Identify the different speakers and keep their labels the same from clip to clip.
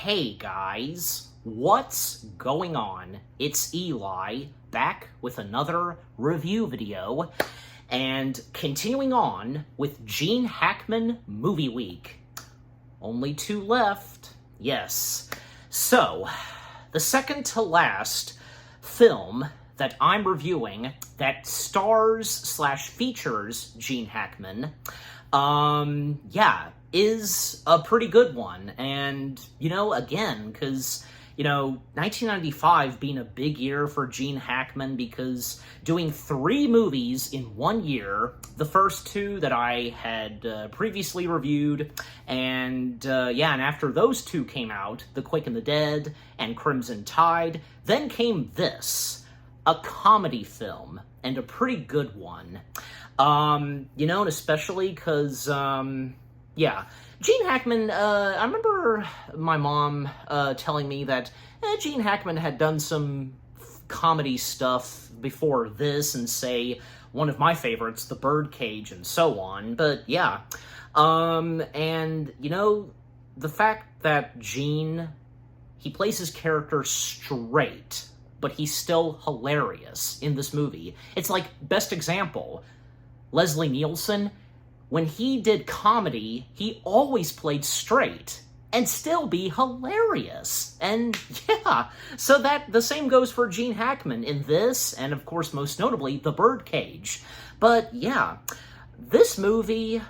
Speaker 1: Hey guys, what's going on? It's Eli, back with another review video, and continuing on with Gene Hackman Movie Week. Only two left, yes. So, the second to last film that I'm reviewing that stars/features Gene Hackman, is a pretty good one. And, again, because, 1995 being a big year for Gene Hackman because doing 3 movies in 1 year, the first 2 that I had previously reviewed, and after those 2 came out, The Quick and the Dead and Crimson Tide, then came this, a comedy film, and a pretty good one. And especially because, Gene Hackman, I remember my mom telling me that Gene Hackman had done some comedy stuff before this, and say, one of my favorites, The Birdcage, and so on, but yeah. The fact that Gene, he plays his character straight, but he's still hilarious in this movie. It's like, best example, Leslie Nielsen, when he did comedy, he always played straight and still be hilarious. And yeah, so that the same goes for Gene Hackman in this, and of course, most notably, The Birdcage. But yeah, this movie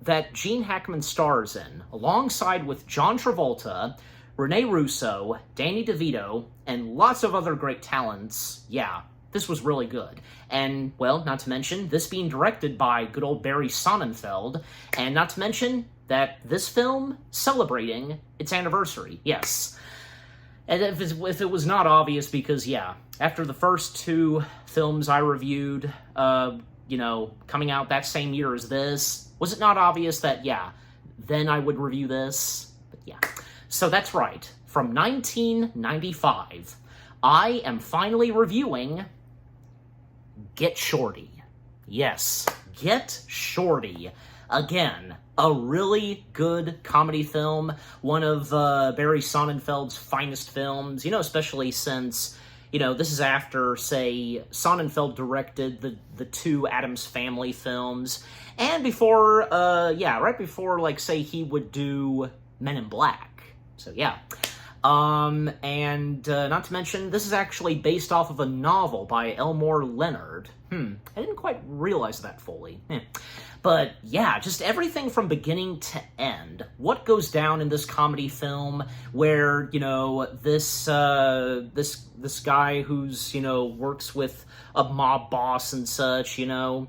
Speaker 1: that Gene Hackman stars in, alongside with John Travolta, Rene Russo, Danny DeVito, and lots of other great talents, yeah, this was really good. And, well, not to mention, this being directed by good old Barry Sonnenfeld, and not to mention that this film celebrating its anniversary, yes. And if it was not obvious, because, yeah, after the first 2 films I reviewed, coming out that same year as this, was it not obvious that, yeah, then I would review this? But yeah. So that's right, from 1995, I am finally reviewing Get Shorty. Yes, Get Shorty. Again, a really good comedy film, one of Barry Sonnenfeld's finest films, especially since, this is after, say, Sonnenfeld directed the 2 Addams Family films, and before, right before, like, say, he would do Men in Black. So, yeah. Not to mention, this is actually based off of a novel by Elmore Leonard. I didn't quite realize that fully. But, yeah, just everything from beginning to end. What goes down in this comedy film where, this guy who's, works with a mob boss and such, in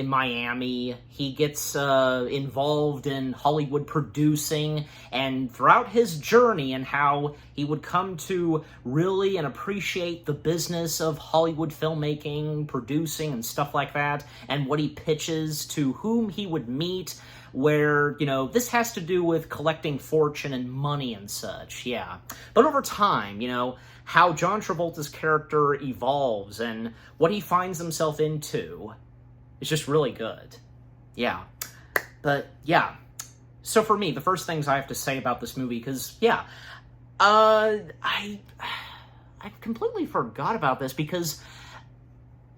Speaker 1: Miami, he gets involved in Hollywood producing, and throughout his journey and how he would come to really and appreciate the business of Hollywood filmmaking, producing, and stuff like that, and what he pitches to whom he would meet, where, this has to do with collecting fortune and money and such, yeah. But over time, how John Travolta's character evolves and what he finds himself into is just really good. Yeah. But, yeah. So for me, the first things I have to say about this movie, because, yeah, I completely forgot about this, because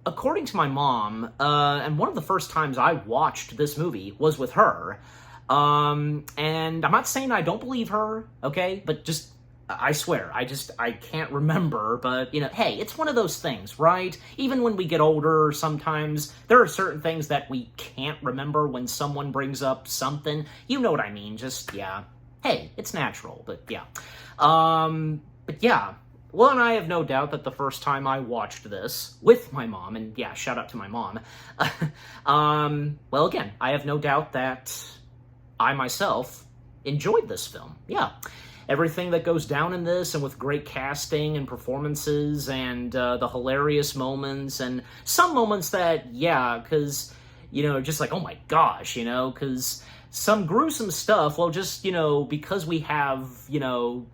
Speaker 1: according to my mom, and one of the first times I watched this movie was with her, and I'm not saying I don't believe her, okay, but just, I swear, I can't remember, but, hey, it's one of those things, right? Even when we get older, sometimes there are certain things that we can't remember when someone brings up something. You know what I mean, just, yeah. Hey, it's natural, but yeah. But yeah. Well, and I have no doubt that the first time I watched this with my mom, and yeah, shout out to my mom, well, again, I have no doubt that I myself enjoyed this film, yeah. Everything that goes down in this, and with great casting and performances, and the hilarious moments, and some moments that, yeah, because, just like, oh my gosh, because some gruesome stuff, well, just, because we have,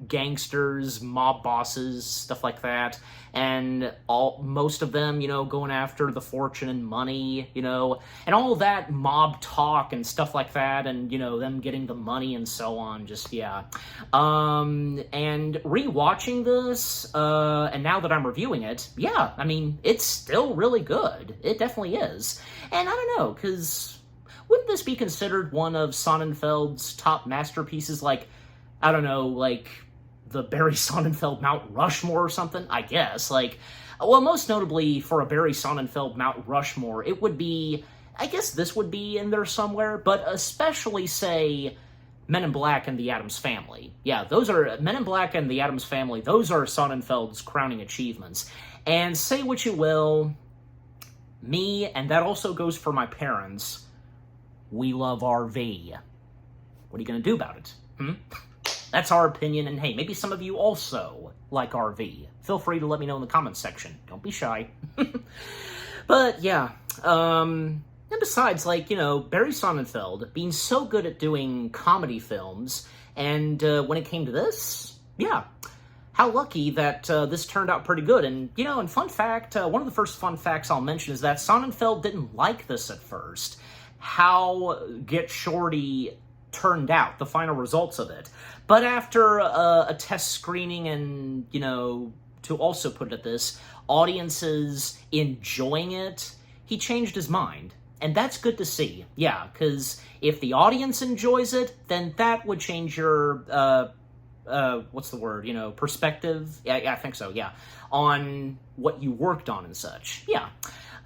Speaker 1: gangsters, mob bosses, stuff like that, and most of them, going after the fortune and money, and all that mob talk and stuff like that, and, them getting the money and so on, just, yeah. And rewatching this, and now that I'm reviewing it, yeah, I mean, it's still really good. It definitely is. And I don't know, because wouldn't this be considered one of Sonnenfeld's top masterpieces? Like, I don't know, like the Barry Sonnenfeld Mount Rushmore or something? I guess. Like, well, most notably for a Barry Sonnenfeld Mount Rushmore, it would be, I guess this would be in there somewhere, but especially, say, Men in Black and the Addams Family. Yeah, those are, Men in Black and the Addams Family, those are Sonnenfeld's crowning achievements. And say what you will, me, and that also goes for my parents, we love RV. What are you going to do about it? That's our opinion, and hey, maybe some of you also like RV. Feel free to let me know in the comments section. Don't be shy. But, yeah. And besides, like, Barry Sonnenfeld being so good at doing comedy films, and when it came to this, yeah, how lucky that this turned out pretty good. And, and fun fact, one of the first fun facts I'll mention is that Sonnenfeld didn't like this at first. How Get Shorty turned out, the final results of it. But after a test screening and, to also put it at this, audiences enjoying it, he changed his mind. And that's good to see. Yeah, because if the audience enjoys it, then that would change your, what's the word, perspective? Yeah, I think so, yeah. On what you worked on and such. Yeah.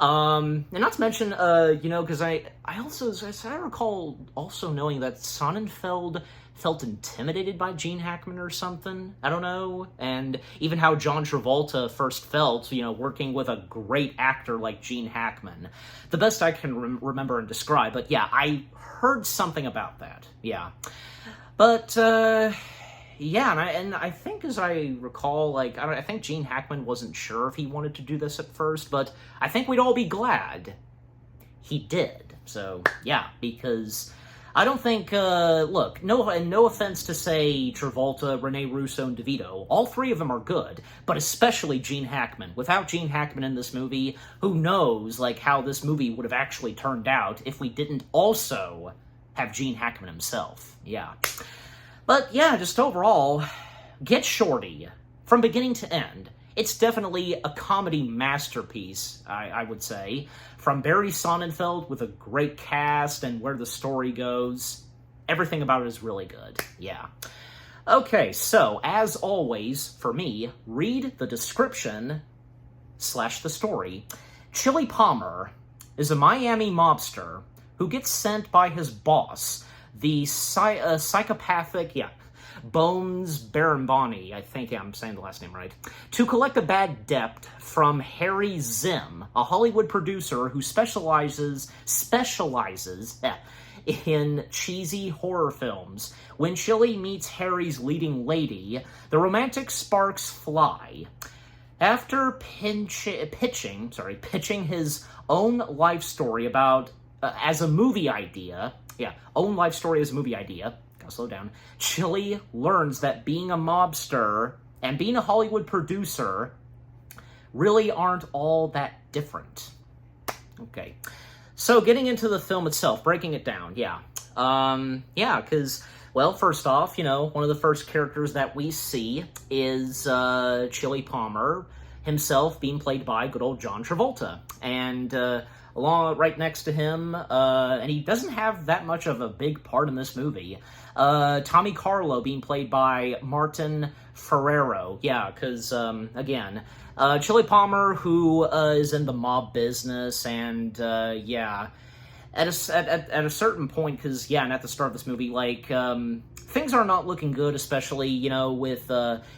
Speaker 1: And not to mention, because I also, as I recall also knowing that Sonnenfeld felt intimidated by Gene Hackman or something. I don't know. And even how John Travolta first felt, working with a great actor like Gene Hackman. The best I can remember and describe, but yeah, I heard something about that. Yeah. But, yeah, and I think, as I recall, like, I think Gene Hackman wasn't sure if he wanted to do this at first, but I think we'd all be glad he did. So, yeah, because I don't think, look, no offense to, say, Travolta, Rene Russo, and DeVito. All three of them are good, but especially Gene Hackman. Without Gene Hackman in this movie, who knows, like, how this movie would have actually turned out if we didn't also have Gene Hackman himself. Yeah. But yeah, just overall, Get Shorty, from beginning to end, it's definitely a comedy masterpiece, I would say. From Barry Sonnenfeld with a great cast and where the story goes, everything about it is really good, yeah. Okay, so, as always, for me, read the description / the story. Chili Palmer is a Miami mobster who gets sent by his boss, the psychopathic, Bones Barambani, I think I'm saying the last name right, to collect a bad debt from Harry Zim, a Hollywood producer who specializes in cheesy horror films. When Chili meets Harry's leading lady, the romantic sparks fly. After pitching his own life story about as a movie idea. Yeah, own life story as a movie idea. Gotta slow down. Chili learns that being a mobster and being a Hollywood producer really aren't all that different. Okay. So, getting into the film itself, breaking it down, yeah. Because, well, first off, one of the first characters that we see is Chili Palmer himself being played by good old John Travolta. And along right next to him, and he doesn't have that much of a big part in this movie, Tommy Carlo being played by Martin Ferrero. Yeah, because, again, Chili Palmer, who is in the mob business, and, yeah, at a certain point, because, yeah, and at the start of this movie, like, things are not looking good, especially, with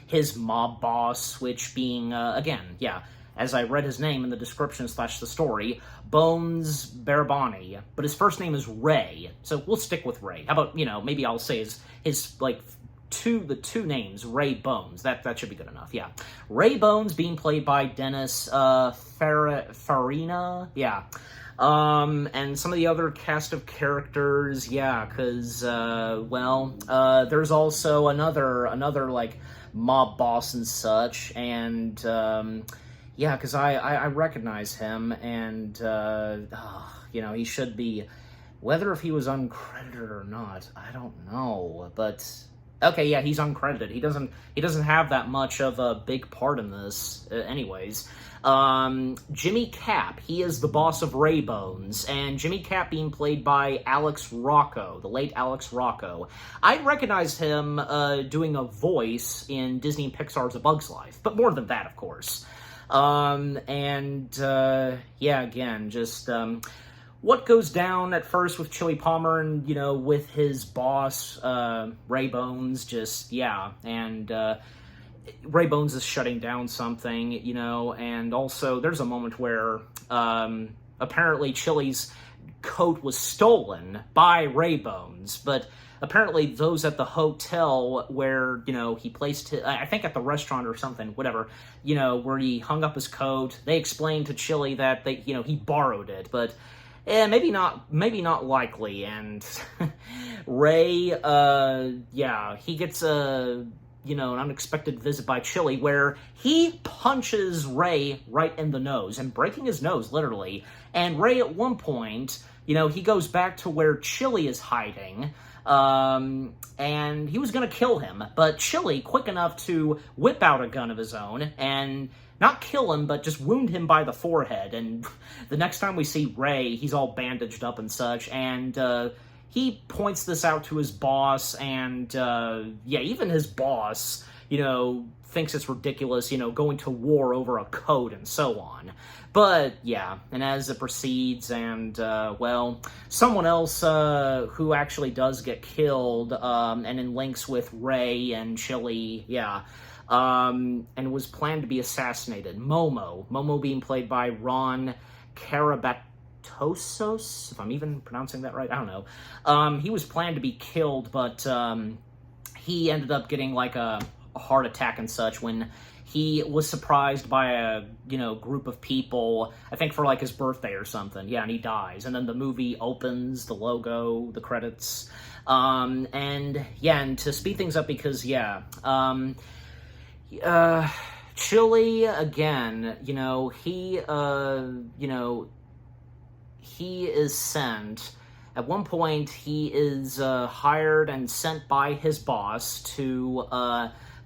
Speaker 1: his mob boss, which being, again, yeah, as I read his name in the description / the story, Bones Barabani, but his first name is Ray, so we'll stick with Ray. How about, maybe I'll say his like, the two names, Ray Bones, that should be good enough, yeah. Ray Bones being played by Dennis Farina, yeah. And some of the other cast of characters, yeah, because, there's also another, like, mob boss and such, and, yeah, because I recognize him, and, he should be, whether if he was uncredited or not, I don't know, but... Okay, yeah, he's uncredited. He doesn't have that much of a big part in this, anyways. Jimmy Cap, he is the boss of Ray Bones, and Jimmy Cap being played by Alex Rocco, the late Alex Rocco. I recognized him doing a voice in Disney and Pixar's A Bug's Life, but more than that, of course. Again, just... what goes down at first with Chili Palmer and, with his boss, Ray Bones, Ray Bones is shutting down something, and also there's a moment where, apparently Chili's coat was stolen by Ray Bones, but apparently those at the hotel where, he placed his, I think at the restaurant or something, whatever, where he hung up his coat, they explained to Chili that he borrowed it, but... maybe not likely, and Ray, he gets an unexpected visit by Chili where he punches Ray right in the nose, and breaking his nose, literally, and Ray at one point, he goes back to where Chili is hiding, and he was gonna kill him, but Chili, quick enough to whip out a gun of his own, and... not kill him, but just wound him by the forehead, and the next time we see Ray, he's all bandaged up and such, and he points this out to his boss, and even his boss, thinks it's ridiculous, going to war over a coat and so on. But, yeah, and as it proceeds, and, someone else who actually does get killed, and in links with Ray and Chili, and was planned to be assassinated. Momo being played by Ron Karabatosos, if I'm even pronouncing that right, I don't know. He was planned to be killed, but he ended up getting like a heart attack and such when he was surprised by a, group of people, I think for like his birthday or something, and he dies. And then the movie opens, the logo, the credits, and to speed things up because, Chili, again, he is sent, at one point, he is hired and sent by his boss to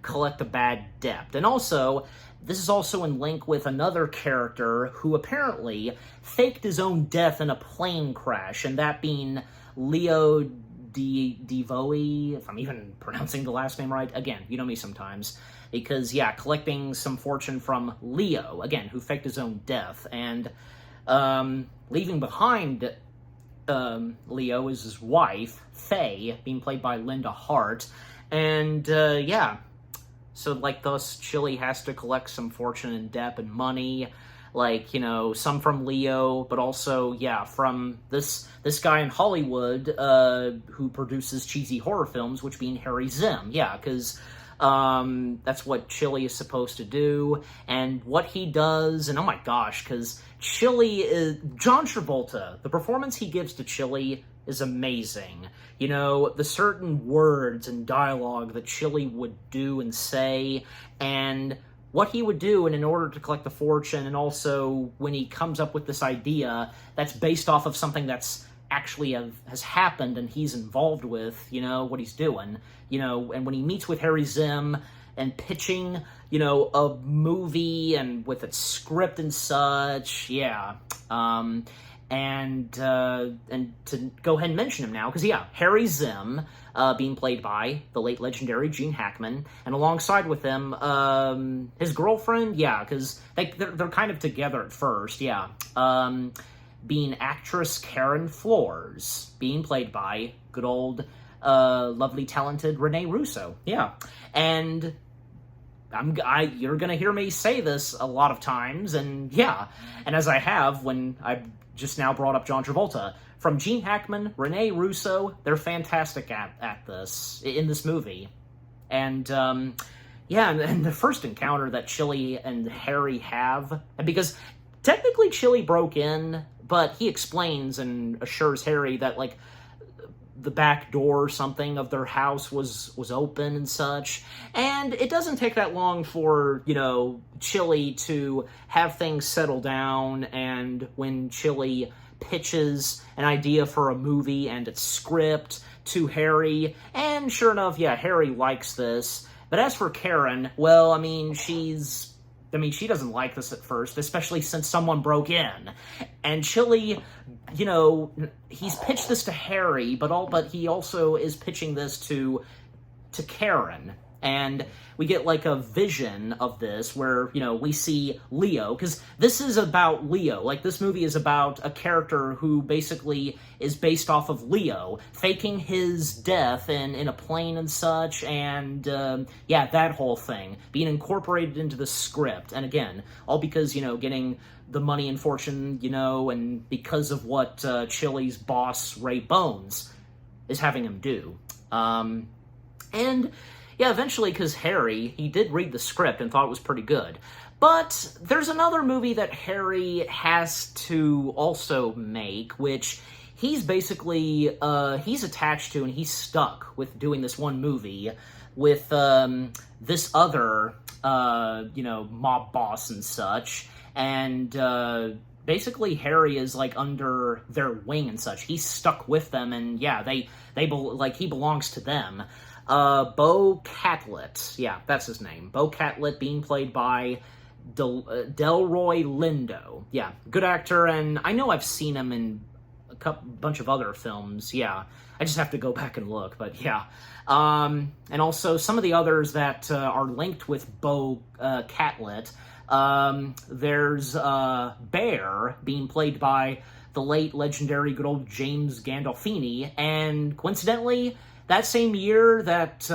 Speaker 1: collect a bad debt. And also, this is also in link with another character who apparently faked his own death in a plane crash, and that being Leo DeVoe, if I'm even pronouncing the last name right. Again, you know me sometimes. Because, collecting some fortune from Leo, again, who faked his own death, and leaving behind Leo is his wife, Faye, being played by Linda Hart, and, so, thus, Chili has to collect some fortune and debt and money, some from Leo, but also, from this guy in Hollywood, who produces cheesy horror films, which being Harry Zim, because... that's what Chili is supposed to do, and what he does, and oh my gosh, because Chili is... John Travolta, the performance he gives to Chili is amazing. The certain words and dialogue that Chili would do and say, and what he would do in order to collect the fortune, and also when he comes up with this idea that's based off of something that's actually has happened and he's involved with, what he's doing, and when he meets with Harry Zim and pitching, a movie and with its script and such, and to go ahead and mention him now, because, Harry Zim, being played by the late legendary Gene Hackman, and alongside with him, his girlfriend, because they're kind of together at first, being actress Karen Flores, being played by good old, lovely, talented Renee Russo. And you're gonna hear me say this a lot of times, and and as I have when I just now brought up John Travolta, from Gene Hackman, Renee Russo, they're fantastic at this, in this movie. And, and the first encounter that Chili and Harry have, because... technically, Chili broke in, but he explains and assures Harry that, like, the back door or something of their house was open and such. And it doesn't take that long for, Chili to have things settle down, and when Chili pitches an idea for a movie and its script to Harry, and sure enough, Harry likes this. But as for Karen, well, she doesn't like this at first, especially since someone broke in. And Chili, he's pitched this to Harry, but he also is pitching this to Karen. And we get, like, a vision of this where, we see Leo, because this is about Leo. Like, this movie is about a character who basically is based off of Leo, faking his death in a plane and such, and, that whole thing, being incorporated into the script. And again, all because, getting the money and fortune, and because of what Chili's boss, Ray Bones, is having him do. Eventually, because Harry, he did read the script and thought it was pretty good. But there's another movie that Harry has to also make, which he's basically, he's attached to, and he's stuck with doing this one movie with this other, mob boss and such. And basically Harry is, like, under their wing and such. He's stuck with them, and he belongs to them. Bo Catlett. Yeah, that's his name. Bo Catlett, being played by Delroy Lindo. Yeah, good actor, and I know I've seen him in a bunch of other films. Yeah, I just have to go back and look, but yeah. And also some of the others that are linked with Bo Catlett. There's Bear, being played by the late legendary good old James Gandolfini, and coincidentally, that same year that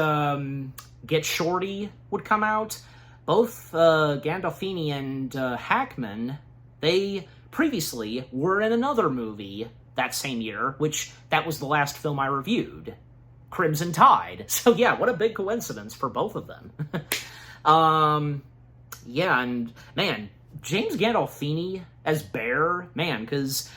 Speaker 1: Get Shorty would come out, both Gandolfini and Hackman, they previously were in another movie that same year, that was the last film I reviewed, Crimson Tide. So yeah, what a big coincidence for both of them. And man, James Gandolfini as Bear, man, because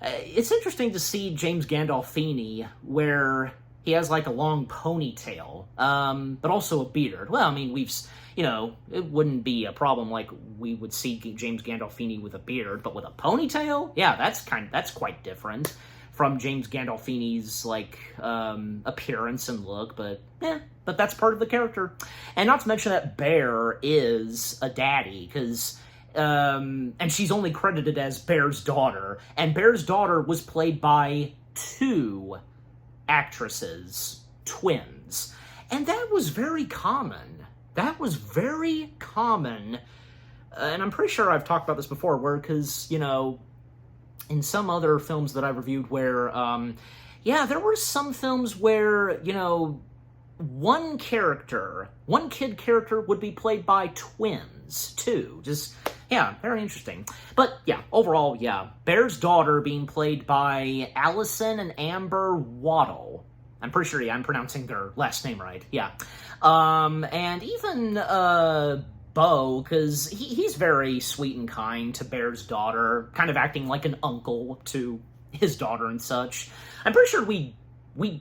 Speaker 1: it's interesting to see James Gandolfini where he has, like, a long ponytail, but also a beard. Well, it wouldn't be a problem, like, we would see James Gandolfini with a beard, but with a ponytail? Yeah, that's quite different from James Gandolfini's, like, appearance and look, but that's part of the character. And not to mention that Bear is a daddy, because, and she's only credited as Bear's daughter, and Bear's daughter was played by 2 actresses, twins. And that was very common. And I'm pretty sure I've talked about this before, because, in some other films that I've reviewed where, there were some films where, one kid character would be played by twins, too. Just, very interesting. But, overall, Bear's daughter being played by Allison and Amber Waddle. I'm pretty sure, I'm pronouncing their last name right, and even, Bo, because he's very sweet and kind to Bear's daughter, kind of acting like an uncle to his daughter and such. I'm pretty sure we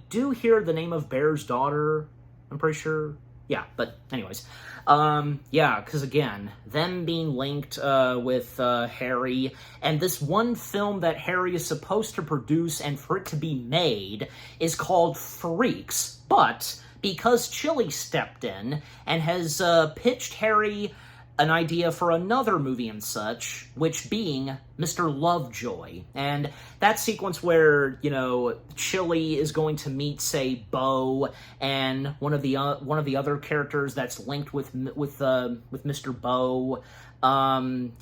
Speaker 1: do hear the name of Bear's daughter, I'm pretty sure. Yeah, but anyways. Because again, them being linked with Harry, and this one film that Harry is supposed to produce and for it to be made is called Freaks, but because Chili stepped in and has pitched Harry an idea for another movie and such, which being Mr. Lovejoy. And that sequence where, Chili is going to meet, say, Bo, and one of the other characters that's linked with Mr. Bo. And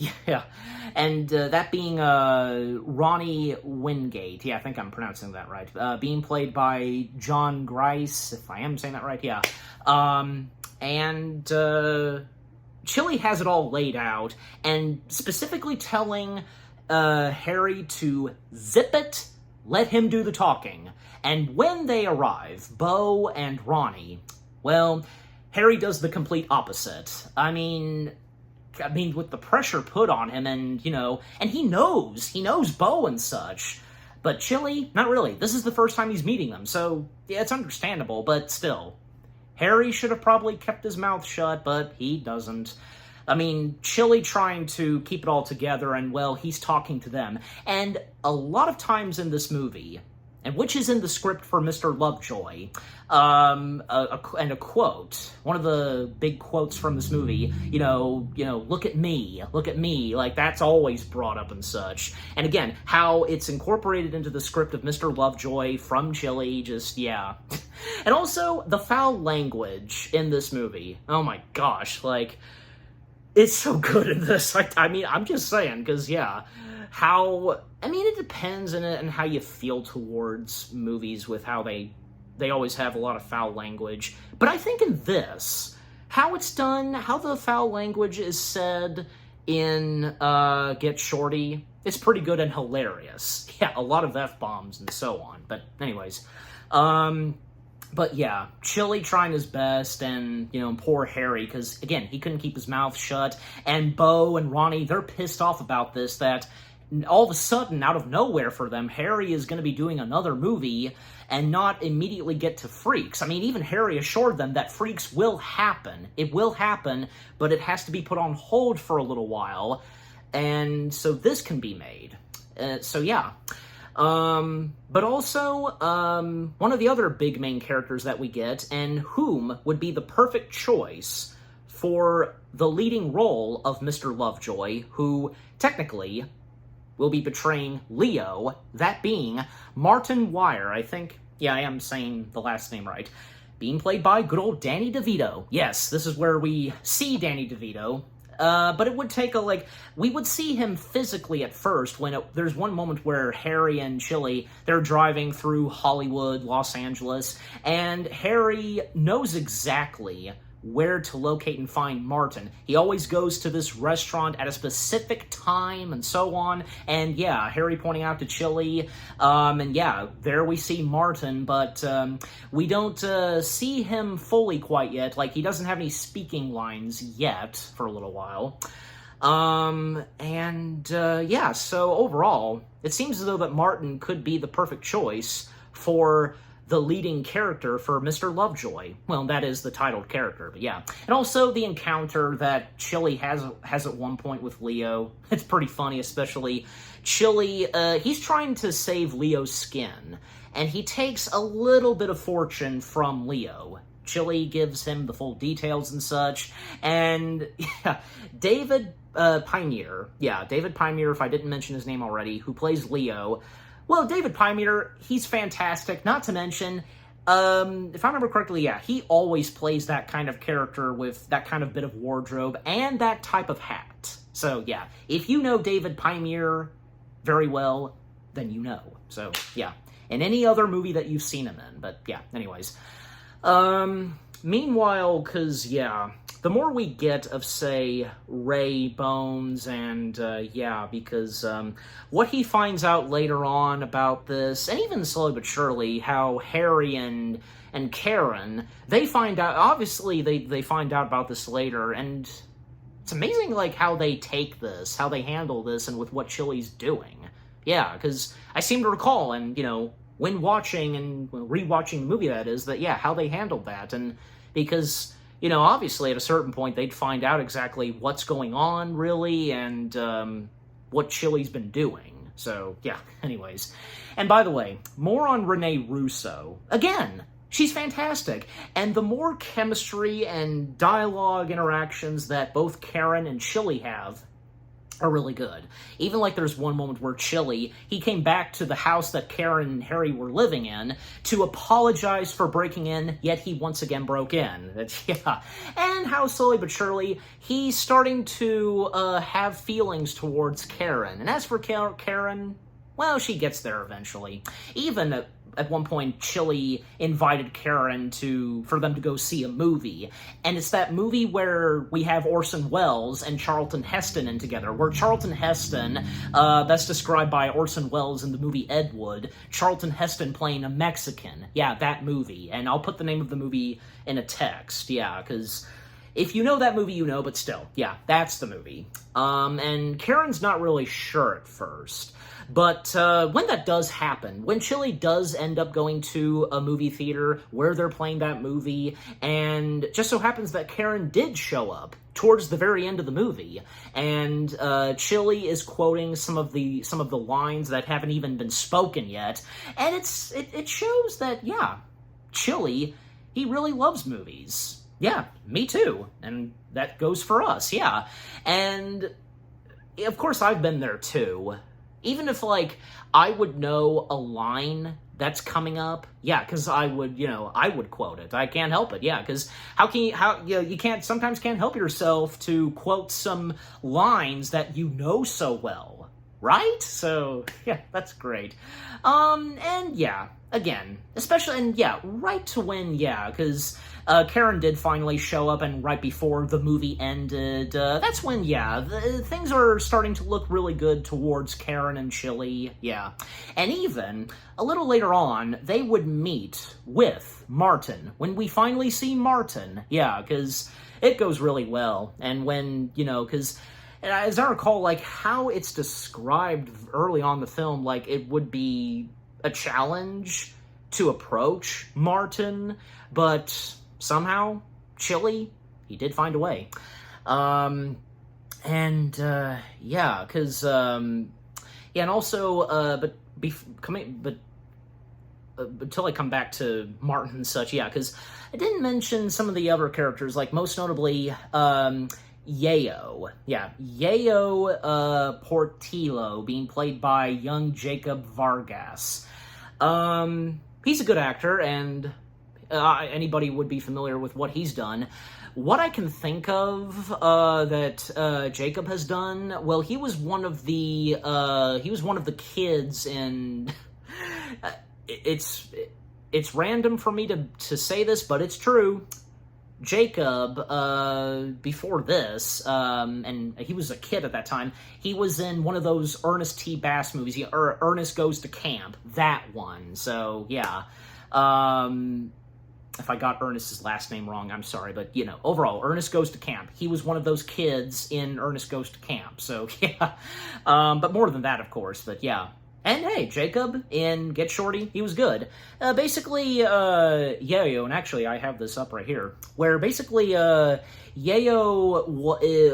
Speaker 1: that being Ronnie Wingate. Yeah, I think I'm pronouncing that right. Being played by John Grice, if I am saying that right, yeah. Chili has it all laid out, and specifically telling Harry to zip it, let him do the talking. And when they arrive, Bo and Ronnie, well, Harry does the complete opposite. I mean, with the pressure put on him, and, and he knows Bo and such. But Chili, not really. This is the first time he's meeting them, so, yeah, it's understandable, but still. Harry should have probably kept his mouth shut, but he doesn't. I mean, Chili trying to keep it all together, and, well, he's talking to them. And a lot of times in this movie, and which is in the script for Mr. Lovejoy, and a quote, one of the big quotes from this movie, look at me, like that's always brought up and such. And again, how it's incorporated into the script of Mr. Lovejoy from Chili, just, yeah. And also, the foul language in this movie, oh my gosh, like, it's so good in this. I mean, I'm just saying, because, yeah, it depends on how you feel towards movies with how they always have a lot of foul language. But I think in this, how it's done, how the foul language is said in Get Shorty, it's pretty good and hilarious. Yeah, a lot of F-bombs and so on. But anyways, but yeah, Chili trying his best, and, poor Harry, because, again, he couldn't keep his mouth shut, and Bo and Ronnie, they're pissed off about this, that all of a sudden, out of nowhere for them, Harry is going to be doing another movie and not immediately get to Freaks. I mean, even Harry assured them that Freaks will happen. It will happen, but it has to be put on hold for a little while, and so this can be made. So yeah. But also, one of the other big main characters that we get, and whom would be the perfect choice for the leading role of Mr. Lovejoy, who technically will be betraying Leo, that being Martin Wire. I think, yeah, I am saying the last name right. Being played by good old Danny DeVito. Yes, this is where we see Danny DeVito. But it would take we would see him physically at first when there's one moment where Harry and Chili, they're driving through Hollywood, Los Angeles, and Harry knows exactly where to locate and find Martin. He always goes to this restaurant at a specific time and so on, and yeah, Harry pointing out to Chili, and yeah, there we see Martin, but we don't see him fully quite yet. Like, he doesn't have any speaking lines yet for a little while. Yeah, so overall, it seems as though that Martin could be the perfect choice for the leading character for Mr. Lovejoy. Well, that is the titled character, but yeah. And also the encounter that Chili has at one point with Leo. It's pretty funny, especially Chili, he's trying to save Leo's skin, and he takes a little bit of fortune from Leo. Chili gives him the full details and such, and yeah, David Pioneer, if I didn't mention his name already, who plays Leo. Well, David Pioneer, he's fantastic, not to mention, if I remember correctly, yeah, he always plays that kind of character with that kind of bit of wardrobe and that type of hat. So, yeah, if you know David Pioneer very well, then you know. So, yeah, in any other movie that you've seen him in, but yeah, anyways. Meanwhile, because, yeah, the more we get of, say, Ray Bones, and, because what he finds out later on about this, and even slowly but surely, how Harry and Karen, they find out, obviously they find out about this later, and it's amazing, how they take this, how they handle this, and with what Chili's doing. Yeah, because I seem to recall, and, when watching and rewatching the movie, that is, that, yeah, how they handled that, and because, obviously at a certain point they'd find out exactly what's going on, really, and what Chili's been doing. So, yeah, anyways. And by the way, more on Renee Russo. Again, she's fantastic, and the more chemistry and dialogue interactions that both Karen and Chili have are really good. Even there's one moment where Chili, he came back to the house that Karen and Harry were living in to apologize for breaking in, yet he once again broke in. Yeah. And how slowly but surely, he's starting to have feelings towards Karen. And as for Karen, well, she gets there eventually. Even at one point, Chili invited Karen for them to go see a movie. And it's that movie where we have Orson Welles and Charlton Heston in together, where Charlton Heston, that's described by Orson Welles in the movie Ed Wood, Charlton Heston playing a Mexican. Yeah, that movie. And I'll put the name of the movie in a text, yeah, because If you know that movie, you know, but still, yeah, that's the movie. And Karen's not really sure at first. But when that does happen, when Chili does end up going to a movie theater where they're playing that movie, and just so happens that Karen did show up towards the very end of the movie, and Chili is quoting some of the lines that haven't even been spoken yet, and it shows that, yeah, Chili, he really loves movies. Yeah, me too, and that goes for us, yeah. And of course I've been there too. Even if, like, I would know a line that's coming up, yeah, because I would quote it. I can't help it, yeah, because you sometimes can't help yourself to quote some lines that you know so well, right? So, yeah, that's great. And yeah, again, especially, and yeah, right to when, yeah, because Karen did finally show up, and right before the movie ended, that's when, yeah, things are starting to look really good towards Karen and Chili, yeah. And even, a little later on, they would meet with Martin. When we finally see Martin, yeah, because it goes really well. And when, because as I recall, like, how it's described early on in the film, like, it would be a challenge to approach Martin, but somehow, Chili, he did find a way. Yeah, because, yeah, and also, until I come back to Martin and such, yeah, because I didn't mention some of the other characters, like, most notably, Yayo. Yeah, Yayo, Portillo, being played by young Jacob Vargas. He's a good actor, and anybody would be familiar with what he's done. What I can think of that Jacob has done, well, he was one of the kids in. It's random for me to say this, but it's true. Jacob, before this, and he was a kid at that time, he was in one of those Ernest T. Bass movies, Ernest Goes to Camp, that one, so, yeah. If I got Ernest's last name wrong, I'm sorry, but, overall, Ernest Goes to Camp. He was one of those kids in Ernest Goes to Camp, so, yeah. But more than that, of course, but, yeah. And hey, Jacob in Get Shorty, he was good. Basically, Yayo, and actually I have this up right here, where basically Yayo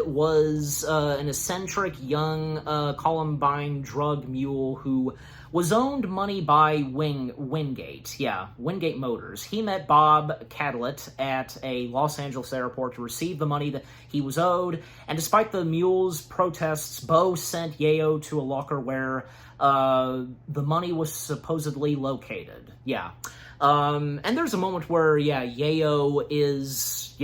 Speaker 1: was an eccentric young Columbine drug mule who was owned money by Wingate. Yeah, Wingate Motors. He met Bob Catlett at a Los Angeles airport to receive the money that he was owed, and despite the mule's protests, Bo sent Yayo to a locker where the money was supposedly located. Yeah. And there's a moment where, yeah, Yayo is,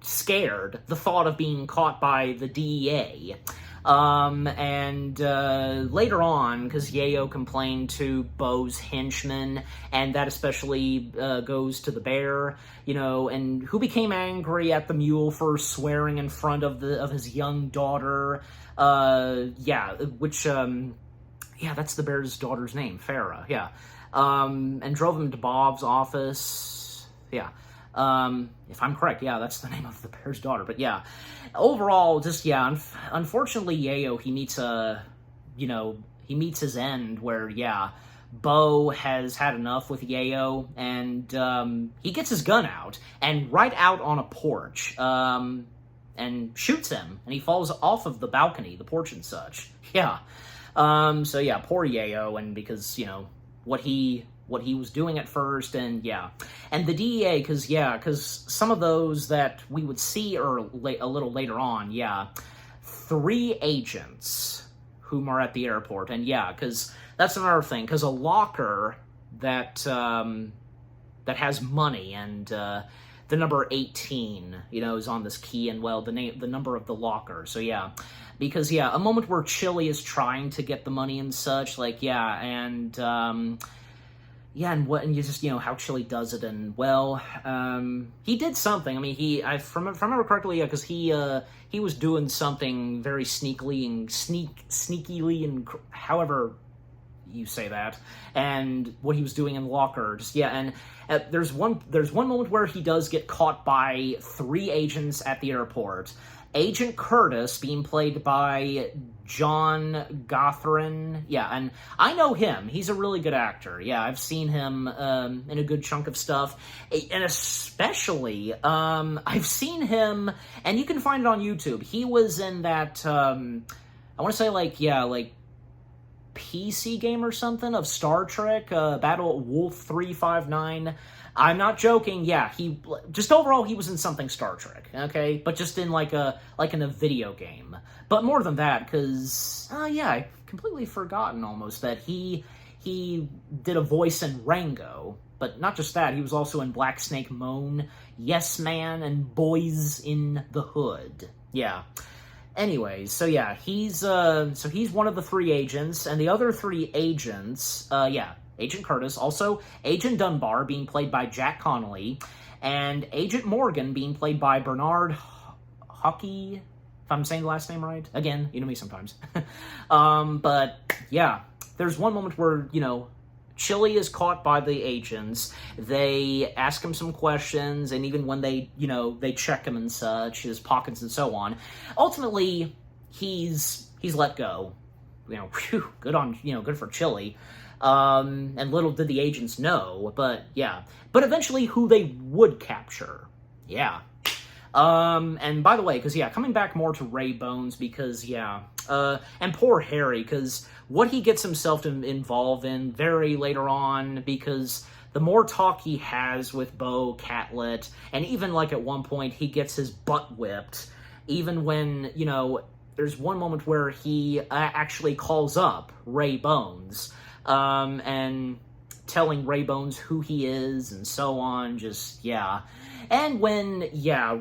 Speaker 1: scared, the thought of being caught by the DEA. And later on, because Yayo complained to Bo's henchman, and that especially goes to the bear, and who became angry at the mule for swearing in front of his young daughter, yeah, which, yeah, that's the bear's daughter's name, Farah, yeah, and drove him to Bob's office, yeah. If I'm correct, yeah, that's the name of the bear's daughter, but yeah. Overall, just, yeah, unfortunately, Yayo, he meets his end where, yeah, Bo has had enough with Yayo, and, he gets his gun out, and right out on a porch, and shoots him, and he falls off of the balcony, the porch and such, yeah. So yeah, poor Yayo, and because, what he was doing at first, and yeah. And the DEA, because some of those that we would see a little later on, yeah, 3 agents whom are at the airport, and yeah, because that's another thing, because a locker that has money, and the number 18, is on this key, and, well, the number of the locker, so yeah. Because, yeah, a moment where Chili is trying to get the money and such, like, yeah, and, yeah, and you just, how Chili does it, and, well, he did something. I mean, if I remember correctly, yeah, because he was doing something very sneakily, and however you say that, and what he was doing in the locker. Just, yeah, and there's one moment where he does get caught by 3 agents at the airport. Agent Curtis, being played by John Gothran. Yeah, and I know him. He's a really good actor. Yeah, I've seen him in a good chunk of stuff. And especially, I've seen him, and you can find it on YouTube. He was in that, I want to say, like, PC game or something of Star Trek, Battle Wolf 359. I'm not joking. Yeah, he just overall he was in something Star Trek, okay, but just in like in a video game. But more than that, because I completely forgotten almost that he did a voice in Rango. But not just that, he was also in Black Snake Moan, Yes Man, and Boys in the Hood. Yeah. Anyways, so yeah, he's one of the 3 agents, and the other 3 agents, Agent Curtis, also Agent Dunbar, being played by Jack Connolly, and Agent Morgan, being played by Bernard Hockey, if I'm saying the last name right. Again, you know me sometimes. But yeah, there's one moment where, Chili is caught by the agents. They ask him some questions, and even when they check him and such, his pockets and so on, ultimately, he's let go. Whew, good for Chili. And little did the agents know, but yeah. But eventually, who they would capture. Yeah. And by the way, because, coming back more to Ray Bones, because, and poor Harry, because what he gets himself involved in very later on, because the more talk he has with Bo Catlett, and even, like, at one point, he gets his butt whipped, even when, there's one moment where he actually calls up Ray Bones, and telling Ray Bones who he is and so on, just, yeah. And when,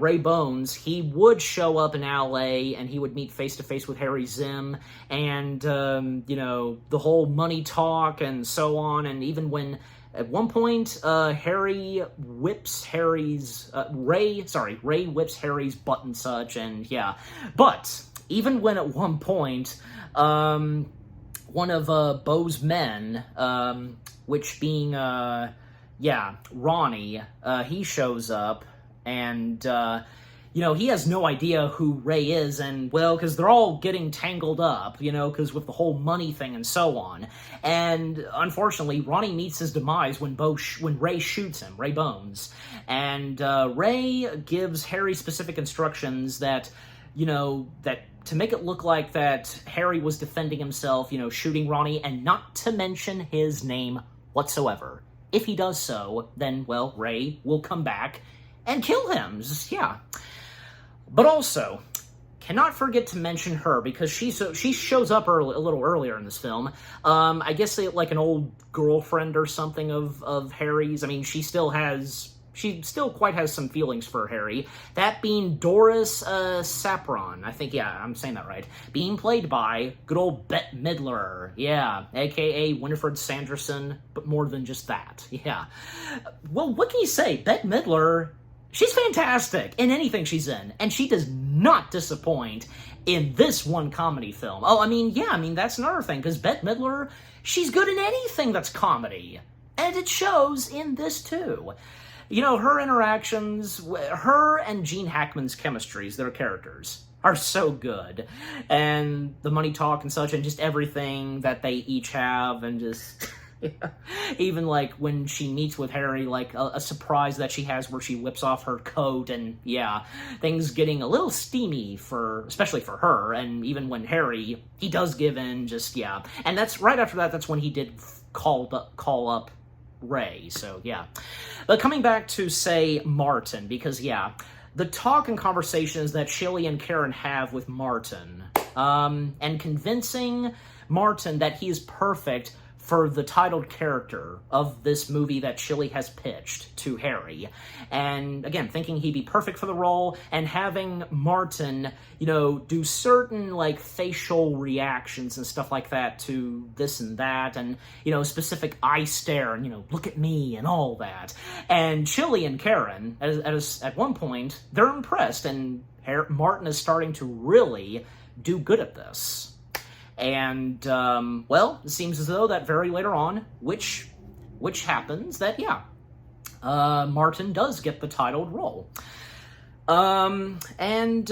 Speaker 1: Ray Bones, he would show up in LA and he would meet face-to-face with Harry Zim and, the whole money talk and so on, and even when at one point, Ray whips Harry's butt and such, and yeah. But, even when at one point, one of Bo's men, which being, Ronnie, he shows up, and, he has no idea who Ray is, and, well, because they're all getting tangled up, because with the whole money thing and so on. And, unfortunately, Ronnie meets his demise when Ray shoots him, Ray Bones. And, Ray gives Harry specific instructions that, that to make it look like that Harry was defending himself, shooting Ronnie, and not to mention his name whatsoever. If he does so, then, well, Ray will come back and kill him. Just, yeah. But also, cannot forget to mention her, because she shows up a little earlier in this film. I guess like an old girlfriend or something of Harry's. I mean, she still quite has some feelings for Harry. That being Doris Sapron. I think, I'm saying that right. Being played by good old Bette Midler. Yeah, a.k.a. Winifred Sanderson, but more than just that. Yeah. Well, what can you say? Bette Midler, she's fantastic in anything she's in, and she does not disappoint in this one comedy film. Oh, that's another thing, because Bette Midler, she's good in anything that's comedy. And it shows in this, too. Her interactions, her and Gene Hackman's chemistries, their characters, are so good. And the money talk and such, and just everything that they each have, and just... Even, like, when she meets with Harry, like, a surprise that she has where she whips off her coat, and, things getting a little steamy especially for her, and even when Harry, he does give in, just, And that's, right after that, that's when he did call up Ray, so, But coming back to, say, Martin, because, the talk and conversations that Chili and Karen have with Martin, and convincing Martin that he is perfect for the titled character of this movie that Chili has pitched to Harry. And, again, thinking he'd be perfect for the role, and having Martin, do certain, like, facial reactions and stuff like that to this and that, and, specific eye stare, and, look at me, and all that. And Chili and Karen, at one point, they're impressed, and Martin is starting to really do good at this. And, well, it seems as though that very later on, which happens, that, yeah, Martin does get the titled role. Well, and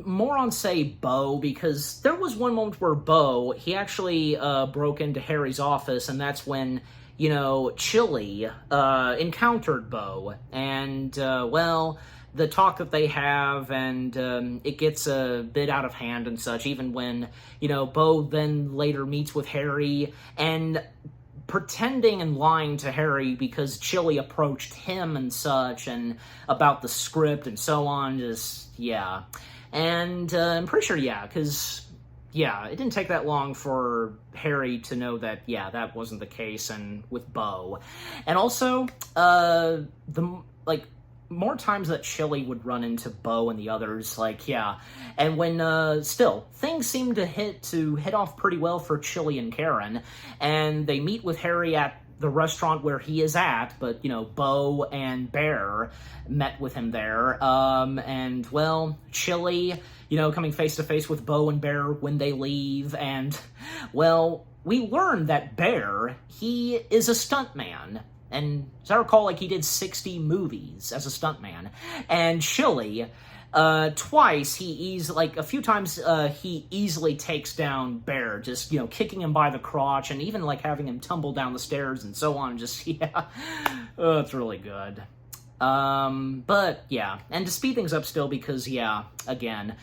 Speaker 1: more on, say, Beau, because there was one moment where Beau, he actually, broke into Harry's office, and that's when, you know, Chili, encountered Beau, and, well, the talk that they have, and, it gets a bit out of hand and such, even when, you know, Beau then later meets with Harry, and pretending and lying to Harry because Chili approached him and such, and about the script and so on, just, yeah. And I'm pretty sure, yeah, because, yeah, it didn't take that long for Harry to know that, yeah, that wasn't the case, and with Beau. And also, more times that Chili would run into Beau and the others, like, yeah. And when, still, things seem to hit off pretty well for Chili and Karen, and they meet with Harry at the restaurant where he is at, but, you know, Beau and Bear met with him there, and, well, Chili, you know, coming face-to-face with Beau and Bear when they leave, and, well, we learn that Bear, he is a stuntman. And as I recall, like, he did 60 movies as a stuntman. And Chili, twice, a few times, he easily takes down Bear, just, you know, kicking him by the crotch, and even, like, having him tumble down the stairs and so on, just, yeah. Oh, it's really good. But, yeah. And to speed things up still, because, yeah, again,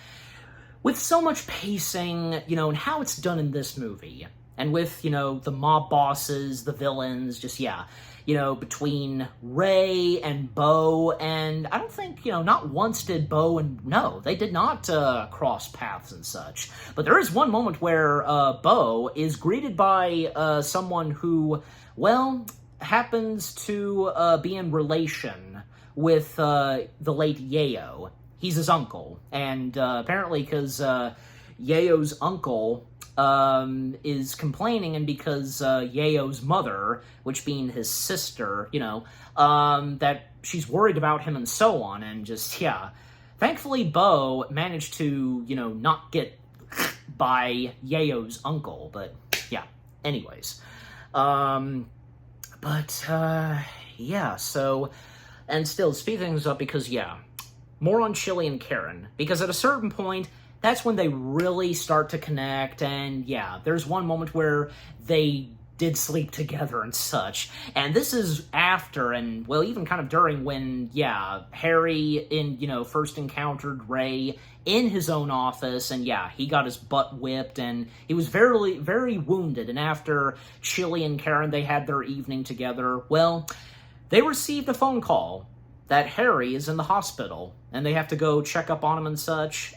Speaker 1: with so much pacing, you know, and how it's done in this movie, and with, you know, the mob bosses, the villains, just, yeah, you know, between Ray and Beau, and I don't think, you know, not once did Beau no, they did not cross paths and such. But there is one moment where Beau is greeted by someone who, well, happens to be in relation with the late Yayo. He's his uncle, and apparently because Yayo's uncle is complaining, and because Yayo's mother, which being his sister, you know, that she's worried about him and so on, and just, yeah. Thankfully, Beau managed to, you know, not get by Yayo's uncle, but, yeah, anyways. Yeah, so, and still, speed things up because, yeah, more on Chili and Karen, because at a certain point, that's when they really start to connect, and yeah, there's one moment where they did sleep together and such, and this is after, and, well, even kind of during when, yeah, Harry, first encountered Ray in his own office, and yeah, he got his butt whipped, and he was very, very wounded, and after Chili and Karen, they had their evening together, well, they received a phone call that Harry is in the hospital, and they have to go check up on him and such.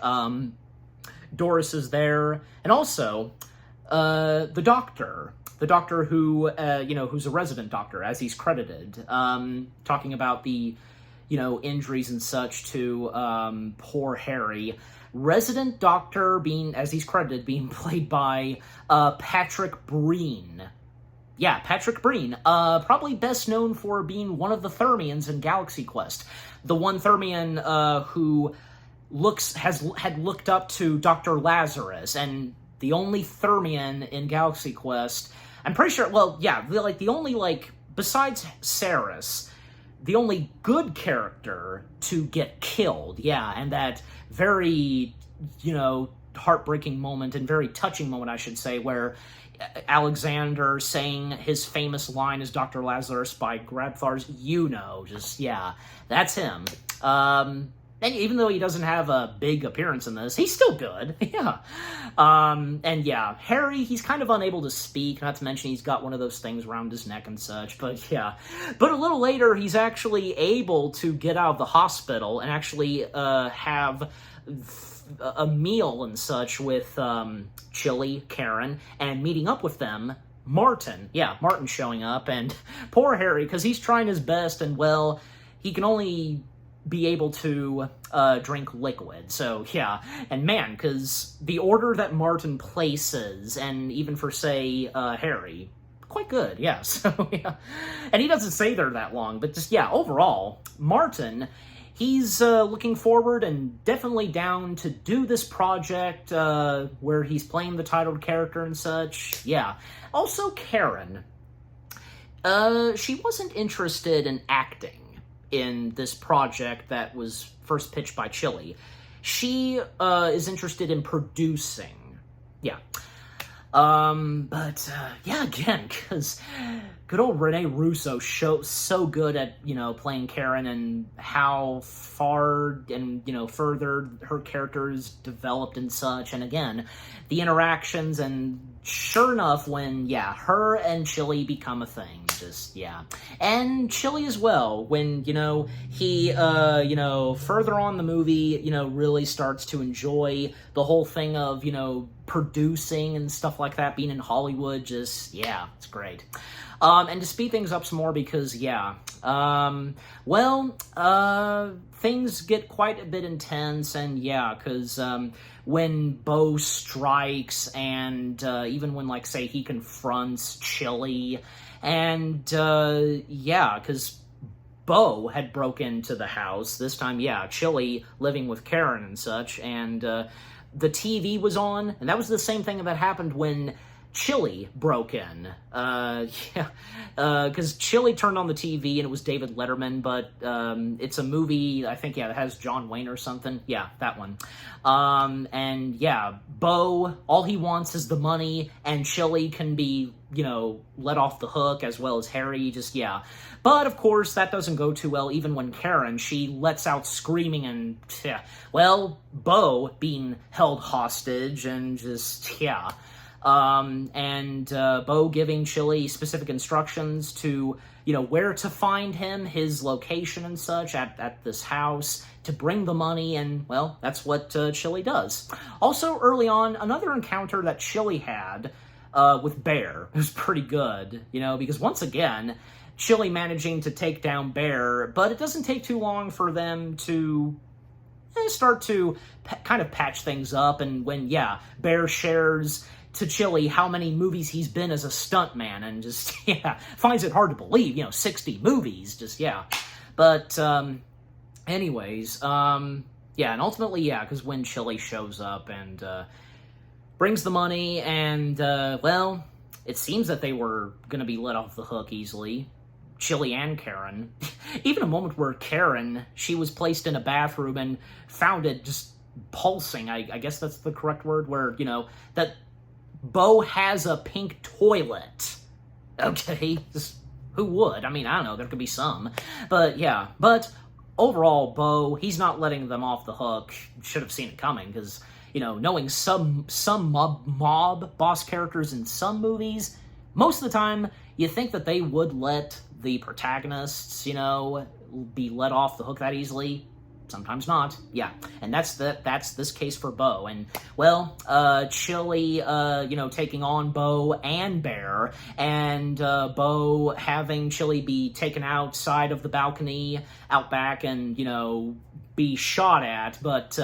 Speaker 1: Doris is there, and also, the doctor who, who's a resident doctor, as he's credited, talking about the, injuries and such to, poor Harry. Resident doctor being, as he's credited, being played by, Patrick Breen. Yeah, Patrick Breen, probably best known for being one of the Thermians in Galaxy Quest. The one Thermian, who had looked up to Dr. Lazarus, and the only Thermian in Galaxy Quest, I'm pretty sure, well, yeah, the only, besides Saris, the only good character to get killed, yeah, and that very, heartbreaking moment, and very touching moment, I should say, where Alexander saying his famous line as Dr. Lazarus by Grabthar's, just, yeah, that's him. And even though he doesn't have a big appearance in this, he's still good, yeah. And yeah, Harry, he's kind of unable to speak, not to mention he's got one of those things around his neck and such, but yeah. But a little later, he's actually able to get out of the hospital and actually have a meal and such with Chili, Karen, and meeting up with them, Martin. Yeah, Martin showing up, and poor Harry, because he's trying his best, and, well, he can only be able to drink liquid, so, yeah. And man, because the order that Martin places, and even for, say, Harry, quite good, yeah, so, yeah. And he doesn't stay there that long, but just, yeah, overall, Martin, he's looking forward and definitely down to do this project where he's playing the titled character and such. Yeah. Also, Karen. She wasn't interested in acting in this project that was first pitched by Chili. She is interested in producing. Yeah. Yeah, again, because good old Rene Russo so good at, playing Karen and how far and, further her character is developed and such. And again, the interactions and sure enough when, her and Chili become a thing. Just, yeah. And Chili as well, when, he, further on the movie, really starts to enjoy the whole thing of, producing and stuff like that, being in Hollywood, just, yeah, it's great. And to speed things up some more because, things get quite a bit intense, and because when Bo strikes, and even when, say, he confronts Chili, and, because Bo had broke into the house, this time, Chili living with Karen and such, and the TV was on, and that was the same thing that happened when Chili broke in. Because Chili turned on the TV and it was David Letterman, but it's a movie, I think, that has John Wayne or something. Yeah, that one. Bo, all he wants is the money, and Chili can be, let off the hook, as well as Harry, just, But, of course, that doesn't go too well, even when Karen, she lets out screaming and, Bo being held hostage, and just, Bo giving Chili specific instructions to, where to find him, his location and such at this house, to bring the money, and, that's what Chili does. Also, early on, another encounter that Chili had with Bear was pretty good, because once again, Chili managing to take down Bear, but it doesn't take too long for them to start to kind of patch things up, and when, Bear shares to Chili how many movies he's been as a stuntman, and just, finds it hard to believe, 60 movies, just, But, anyways, and ultimately, because when Chili shows up and, brings the money, and, it seems that they were gonna be let off the hook easily. Chili and Karen. Even a moment where Karen, she was placed in a bathroom and found it just pulsing, I guess that's the correct word, where, that Bo has a pink toilet. Okay, just, who would? I mean, I don't know, there could be some. But, but overall, Bo, he's not letting them off the hook. Should have seen it coming, because, knowing some mob boss characters in some movies, most of the time, you think that they would let the protagonists, be let off the hook that easily. Sometimes not. And that's this case for Bo. And, Chili, taking on Bo and Bear, and Bo having Chili be taken outside of the balcony, out back, and, be shot at. But,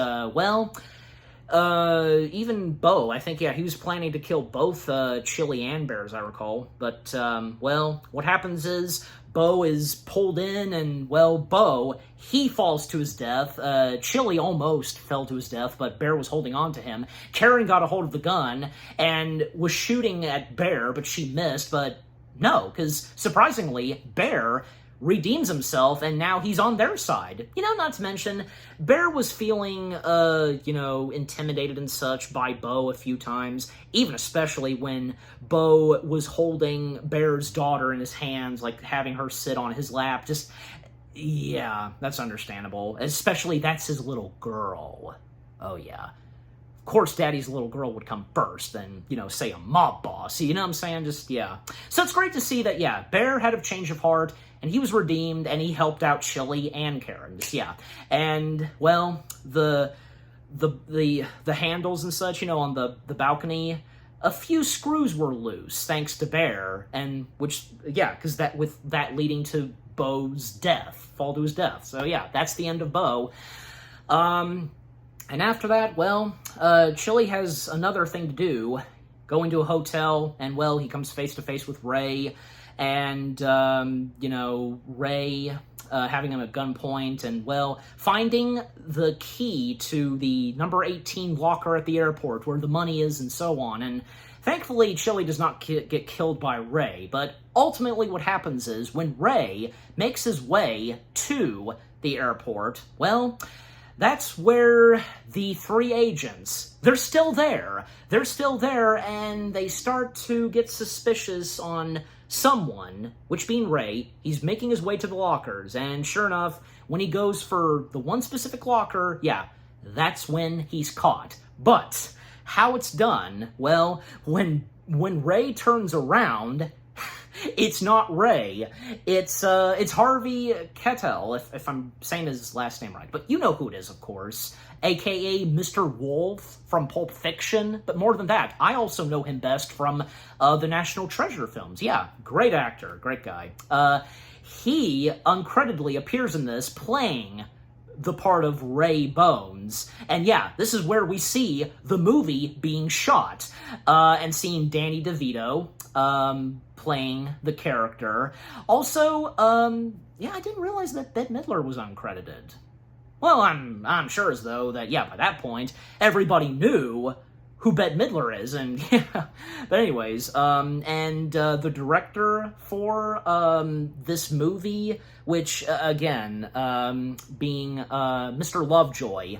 Speaker 1: even Bo, I think, he was planning to kill both Chili and Bear, as I recall. But, what happens is Bo is pulled in, and, Bo, he falls to his death. Chili almost fell to his death, but Bear was holding on to him. Karen got a hold of the gun and was shooting at Bear, but she missed. But no, because surprisingly, Bear redeems himself, and now he's on their side. Not to mention, Bear was feeling, intimidated and such by Bo a few times, even especially when Bo was holding Bear's daughter in his hands, like having her sit on his lap. Just, that's understandable. Especially that's his little girl. Oh, yeah. Of course, Daddy's little girl would come first, then, say a mob boss. You know what I'm saying? Just, So it's great to see that, Bear had a change of heart, and he was redeemed, and he helped out Chili and Karen. Just, And, the handles and such, on the balcony, a few screws were loose, thanks to Bear, and which, because with that leading to Bo's fall to his death. So, that's the end of Bo. And after that, Chili has another thing to do, go into a hotel, and, he comes face to face with Ray, and, Ray, having him at gunpoint, and, well, finding the key to the number 18 locker at the airport where the money is and so on. And thankfully, Chili does not get killed by Ray, but ultimately what happens is when Ray makes his way to the airport, well, that's where the three agents, they're still there. They're still there, and they start to get suspicious on someone, which being Ray. He's making his way to the lockers, and sure enough, when he goes for the one specific locker, yeah, that's when he's caught. But how it's done, well, when Ray turns around, it's not Ray. It's Harvey Keitel, if I'm saying his last name right. But you know who it is, of course, a.k.a. Mr. Wolf from Pulp Fiction. But more than that, I also know him best from the National Treasure films. Yeah, great actor, great guy. He uncreditedly appears in this playing the part of Ray Bones. And yeah, this is where we see the movie being shot, and seeing Danny DeVito playing the character. Also, yeah, I didn't realize that Bette Midler was uncredited. Well, I'm sure as though that, yeah, by that point, everybody knew who Bette Midler is, and yeah. But anyways, the director for this movie, which, again, being Mr. Lovejoy,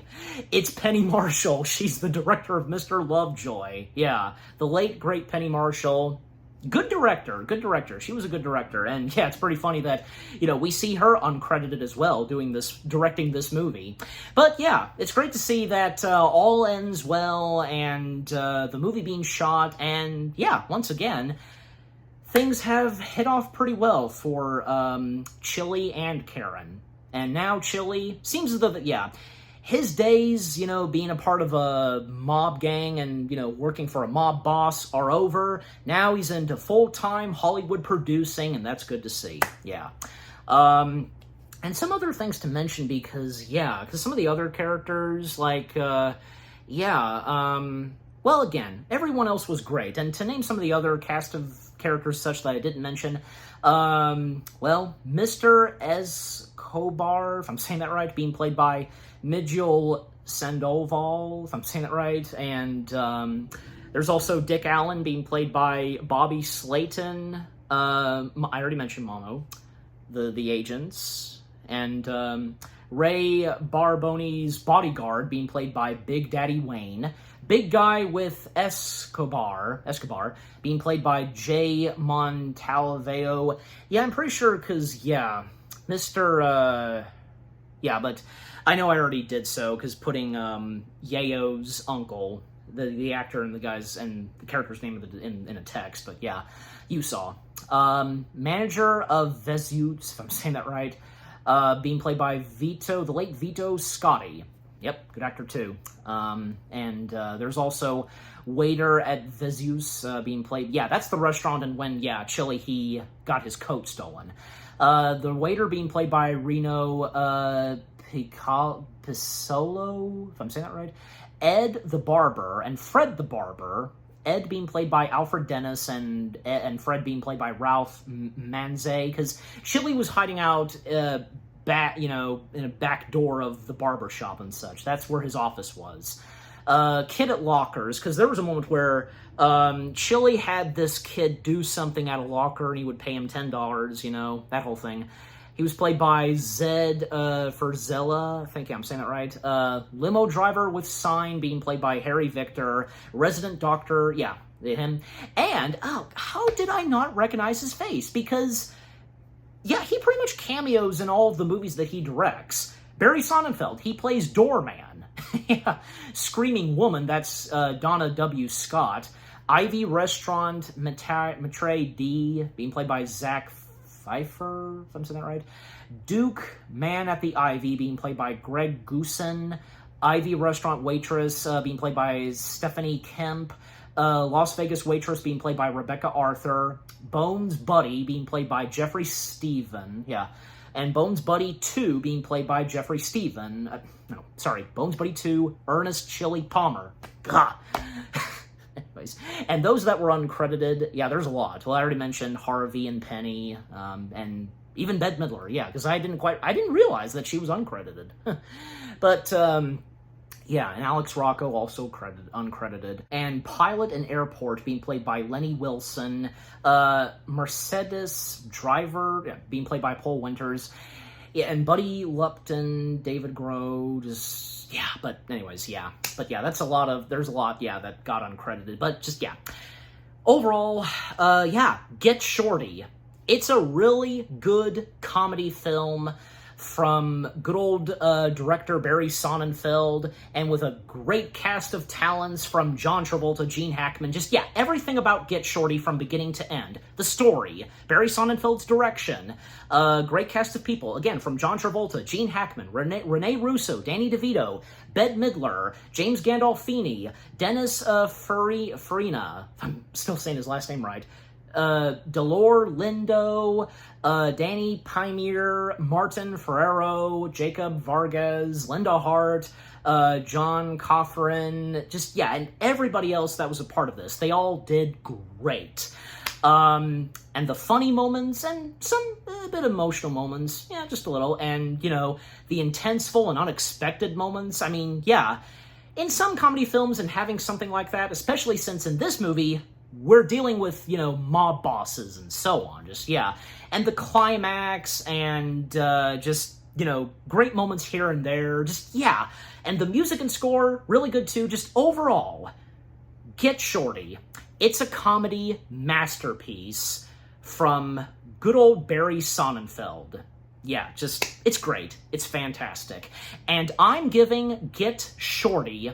Speaker 1: it's Penny Marshall. She's the director of Mr. Lovejoy. Yeah, the late, great Penny Marshall. Good director. She was a good director, and yeah, it's pretty funny that, you know, we see her uncredited as well, directing this movie. But yeah, it's great to see that all ends well, and the movie being shot, and yeah, once again, things have hit off pretty well for Chili and Karen. And now Chili seems as though that, yeah, his days, you know, being a part of a mob gang and, you know, working for a mob boss are over. Now he's into full-time Hollywood producing, and that's good to see. Yeah. And some other things to mention because some of the other characters, like, well, again, everyone else was great. And to name some of the other cast of characters such that I didn't mention, well, Mr. Escobar, if I'm saying that right, being played by Mijel Sandoval, if I'm saying that right, and there's also Dick Allen being played by Bobby Slayton. I already mentioned Momo, the agents, and Ray Barboni's bodyguard being played by Big Daddy Wayne. Big guy with Escobar being played by Jay Montalveo. Yeah, I'm pretty sure because, yeah, Mr. Yeah, but I know I already did so, because putting Yayo's uncle, the actor and the guy's and the character's name in a text, but yeah, you saw. Manager of Vesuvius, if I'm saying that right, being played by the late Vito Scotti. Yep, good actor too. And there's also waiter at Vesuvius being played. Yeah, that's the restaurant, and when, yeah, Chili, he got his coat stolen. The waiter being played by Reno Pisolo, if I'm saying that right. Ed the barber and Fred the barber. Ed being played by Alfred Dennis, and Fred being played by Ralph Manze, because Chili was hiding out back, you know, in a back door of the barber shop and such. That's where his office was. Kid at lockers, because there was a moment where Chili had this kid do something at a locker and he would pay him $10, you know, that whole thing. He was played by Zed Ferzella, I think I'm saying that right. Limo driver with sign being played by Harry Victor. Resident doctor, yeah, him. And, oh, how did I not recognize his face? Because, yeah, he pretty much cameos in all of the movies that he directs. Barry Sonnenfeld, he plays Doorman. Yeah. Screaming Woman, that's Donna W. Scott. Ivy Restaurant, Matre D, being played by Zach Pfeiffer, if I'm saying that right. Duke, Man at the Ivy, being played by Greg Goosen. Ivy Restaurant Waitress, being played by Stephanie Kemp. Las Vegas Waitress, being played by Rebecca Arthur. Bones Buddy, being played by Jeffrey Stephen. Yeah. And Bones Buddy 2, being played by Jeffrey Stephen. Bones Buddy 2, Ernest Chili Palmer. Gah. Anyways, and those that were uncredited, yeah, there's a lot. Well, I already mentioned Harvey and Penny, and Even Bette Midler, yeah, because I didn't realize that she was uncredited. But, yeah, and Alex Rocco also uncredited. And Pilot and Airport being played by Lenny Wilson. Mercedes Driver being played by Paul Winters. Yeah, and Buddy Lupton, David Groh, just, yeah, but anyways, yeah. But yeah, there's a lot, yeah, that got uncredited, but just, yeah. Overall, yeah, Get Shorty. It's a really good comedy film from good old director Barry Sonnenfeld, and with a great cast of talents from John Travolta, Gene Hackman, just, yeah, everything about Get Shorty from beginning to end. The story, Barry Sonnenfeld's direction, great cast of people, again, from John Travolta, Gene Hackman, Rene Russo, Danny DeVito, Bette Midler, James Gandolfini, Dennis Farina, if I'm still saying his last name right, Delore Lindo, Danny Pymere, Martin Ferrero, Jacob Vargas, Linda Hart, John Coffrin, just, yeah, and everybody else that was a part of this. They all did great. And the funny moments, and some a bit emotional moments, yeah, just a little, and, you know, the intenseful and unexpected moments, I mean, yeah, in some comedy films, and having something like that, especially since in this movie, we're dealing with, you know, mob bosses and so on, just, yeah. And the climax, and just, you know, great moments here and there, just, yeah. And the music and score, really good too, just overall. Get Shorty. It's a comedy masterpiece from good old Barry Sonnenfeld. Yeah, just, it's great. It's fantastic. And I'm giving Get Shorty,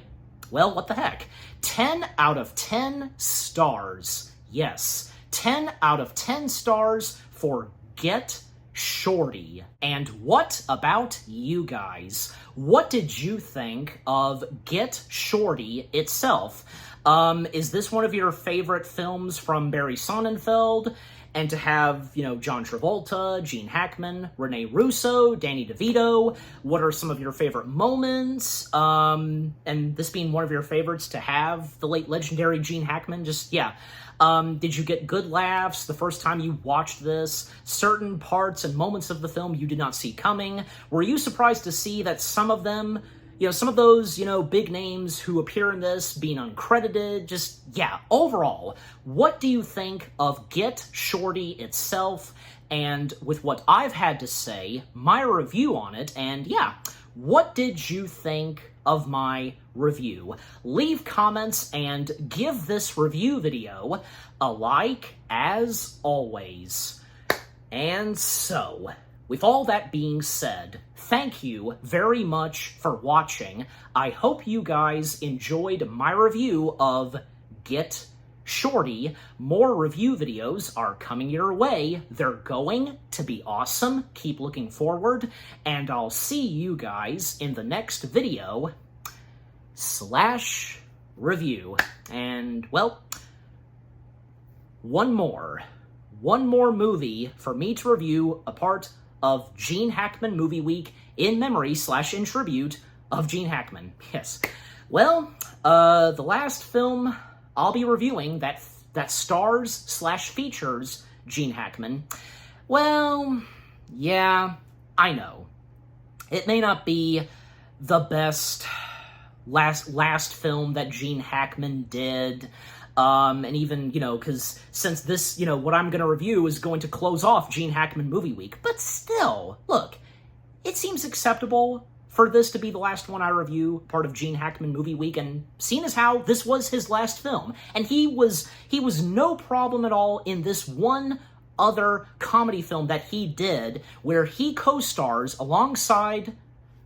Speaker 1: well, what the heck, 10 out of 10 stars. Yes, 10 out of 10 stars for Get Shorty. And what about you guys? What did you think of Get Shorty itself? Is this one of your favorite films from Barry Sonnenfeld? And to have, you know, John Travolta, Gene Hackman, Rene Russo, Danny DeVito, what are some of your favorite moments? And this being one of your favorites, to have the late legendary Gene Hackman, just, yeah. Did you get good laughs the first time you watched this? Certain parts and moments of the film you did not see coming? Were you surprised to see that some of them, you know, some of those, you know, big names who appear in this being uncredited? Just, yeah, overall, what do you think of Get Shorty itself? And with what I've had to say, my review on it, and yeah, what did you think of my review? Leave comments and give this review video a like, as always. And so, with all that being said, thank you very much for watching. I hope you guys enjoyed my review of Get Shorty. More review videos are coming your way. They're going to be awesome. Keep looking forward, and I'll see you guys in the next video / review. And, well, one more movie for me to review, a part of Gene Hackman Movie Week in memory / in tribute of Gene Hackman. Yes. Well, the last film I'll be reviewing that stars / features Gene Hackman, well, yeah, I know. It may not be the best last film that Gene Hackman did, and even, you know, because since this, you know, what I'm going to review is going to close off Gene Hackman Movie Week, but still, look, it seems acceptable for this to be the last one I review, part of Gene Hackman Movie Week, and seeing as how this was his last film, and he was no problem at all in this one other comedy film that he did, where he co-stars alongside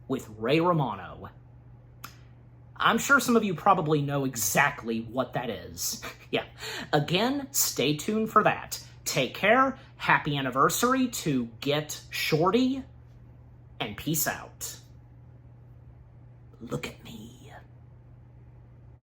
Speaker 1: with Ray Romano. I'm sure some of you probably know exactly what that is. Yeah. Again, stay tuned for that. Take care, happy anniversary to Get Shorty, and peace out. Look at me.